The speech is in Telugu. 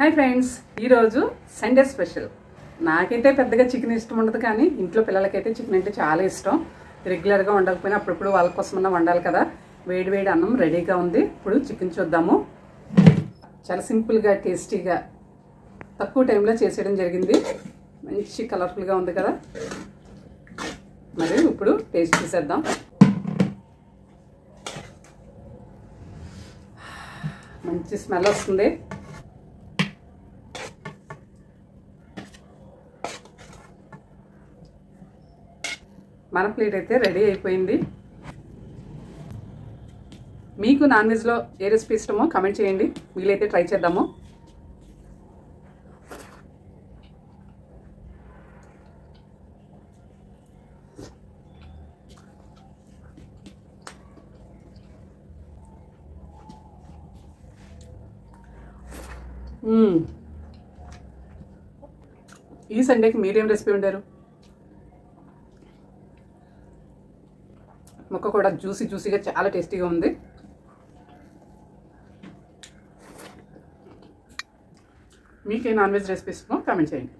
హాయ్ ఫ్రెండ్స్, ఈరోజు సండే స్పెషల్. నాకైతే పెద్దగా చికెన్ ఇష్టం ఉండదు, కానీ ఇంట్లో పిల్లలకైతే చికెన్ అంటే చాలా ఇష్టం. రెగ్యులర్గా వండకపోయినా అప్పుడప్పుడు వాళ్ళ కోసమన్నా వండాలి కదా. వేడి వేడి అన్నం రెడీగా ఉంది. ఇప్పుడు చికెన్ చూద్దాము. చాలా సింపుల్గా టేస్టీగా తక్కువ టైంలో చేసేయడం జరిగింది. మంచి కలర్ఫుల్గా ఉంది కదా. మరి ఇప్పుడు టేస్ట్ చేసేద్దాం. మంచి స్మెల్ వస్తుంది. మన ప్లేట్ అయితే రెడీ అయిపోయింది. మీకు నాన్ వెజ్లో ఏ రెసిపీ ఇష్టమో కామెంట్ చేయండి. వీలైతే ట్రై చేద్దాము. ఈ సండేకి మీరేం రెసిపీ వండారు? ముక్క కూడా జ్యూసీగా చాలా టేస్టీగా ఉంది. మీకే నాన్ వెజ్ రెసిపీస్ కామెంట్ చేయండి.